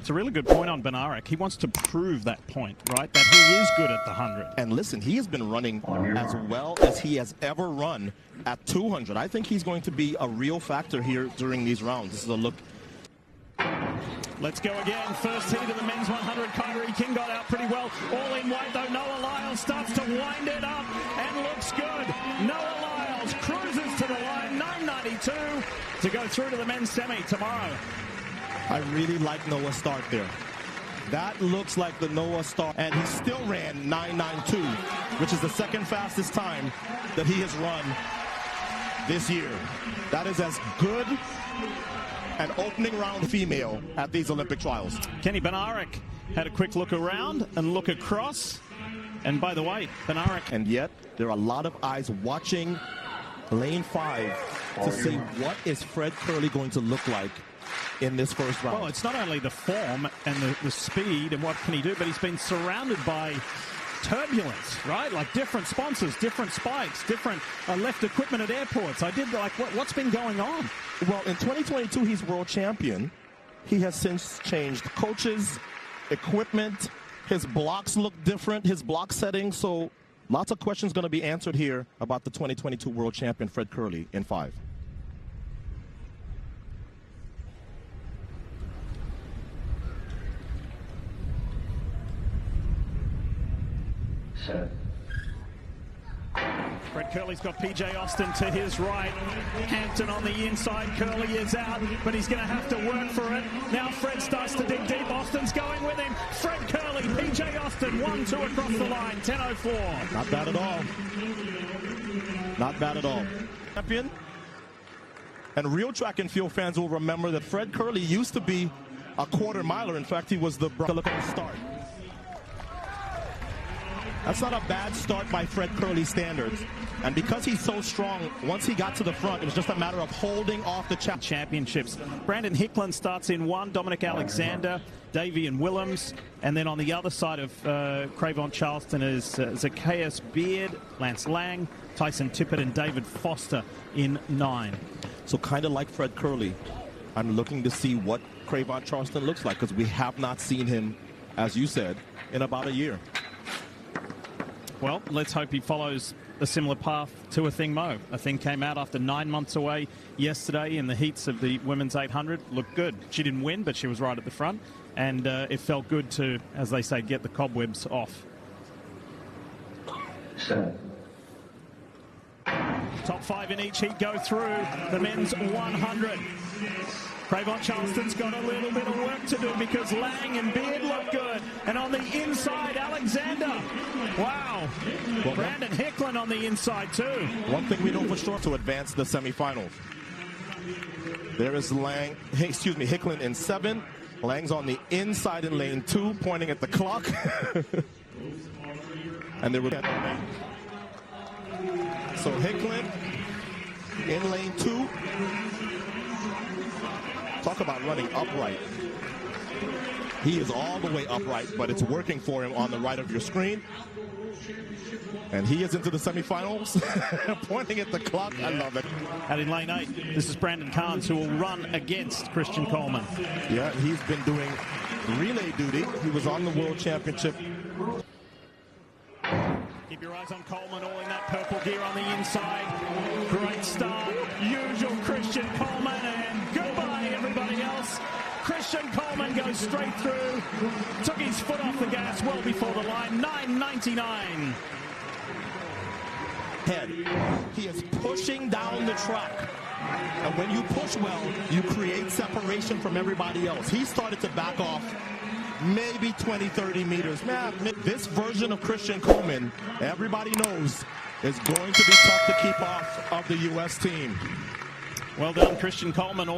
It's a really good point on Benarek. He wants to prove that point, right? That he is good at the 100. And listen, he has been running as well as he has ever run at 200. I think he's going to be a real factor here during these rounds. This is a look. Let's go again. First heat of the men's 100. Kyrie King got out pretty well. All in white, though. Noah Lyles starts to wind it up and looks good. Noah Lyles cruises to the line. 9.92 to go through to the men's semi tomorrow. I really like Noah's start there. That looks like the Noah start. And he still ran 9.92, which is the second fastest time that he has run this year. That is as good an opening round female at these Olympic trials. Kenny Benarek had a quick look around and look across. And by the way, Benarek. And yet, there are a lot of eyes watching lane 5 to see what is Fred Kerley going to look like in this first round. Well, it's not only the form and the speed and what can he do, but he's been surrounded by turbulence, right? Like different sponsors, different spikes, different left equipment at airports. I did like, what's been going on? Well, in 2022, he's world champion. He has since changed coaches, equipment. His blocks look different, his block settings. So lots of questions going to be answered here about the 2022 world champion, Fred Kerley, in 5. Fred Kerley's got PJ Austin to his right. Hampton on the inside. Kerley is out, but he's going to have to work for it. Now Fred starts to dig deep. Austin's going with him. Fred Kerley, PJ Austin, 1-2 across the line. 10.04. Not bad at all. Not bad at all. Champion. And real track and field fans will remember that Fred Kerley used to be a quarter miler. In fact, he was the start. That's not a bad start by Fred Kerley standards. And because he's so strong, once he got to the front, it was just a matter of holding off the championships. Brandon Hicklin starts in 1, Dominic Alexander, Davian Willems, and then on the other side of Cravon Charleston is Zacchaeus Beard, Lance Lang, Tyson Tippett, and David Foster in 9. So kind of like Fred Kerley, I'm looking to see what Cravon Charleston looks like, because we have not seen him, as you said, in about a year. Well, let's hope he follows a similar path to Athing Mu. Athing came out after 9 months away yesterday in the heats of the women's 800. Looked good. She didn't win, but she was right at the front. And it felt good to, as they say, get the cobwebs off. Top 5 in each heat go through the men's 100. Cravon Charleston's got a little bit of work to do because Lang and Beard look good. And on the inside, Alexander. Wow. Well, Brandon Hicklin on the inside, too. One thing we know for sure to advance the semifinals. There is Hicklin in 7. Lang's on the inside in lane 2, pointing at the clock. And they were... So Hicklin in lane 2. Talk about running upright. He is all the way upright, but it's working for him on the right of your screen. And he is into the semifinals, pointing at the clock. Yeah. I love it. Out in lane 8, this is Brandon Carnes, who will run against Christian Coleman. Yeah, he's been doing relay duty. He was on the World Championship. Keep your eyes on Coleman, all in that purple gear on the inside. Great start. Usual Christian Coleman, and goodbye, everybody else. Christian Coleman goes straight through. Took his foot off the gas well before the line. 9.99. Head. He is pushing down the track. And when you push well, you create separation from everybody else. He started to back off maybe 20, 30 meters. Man, this version of Christian Coleman, everybody knows, is going to be tough to keep off of the U.S. team. Well done, Christian Coleman. Also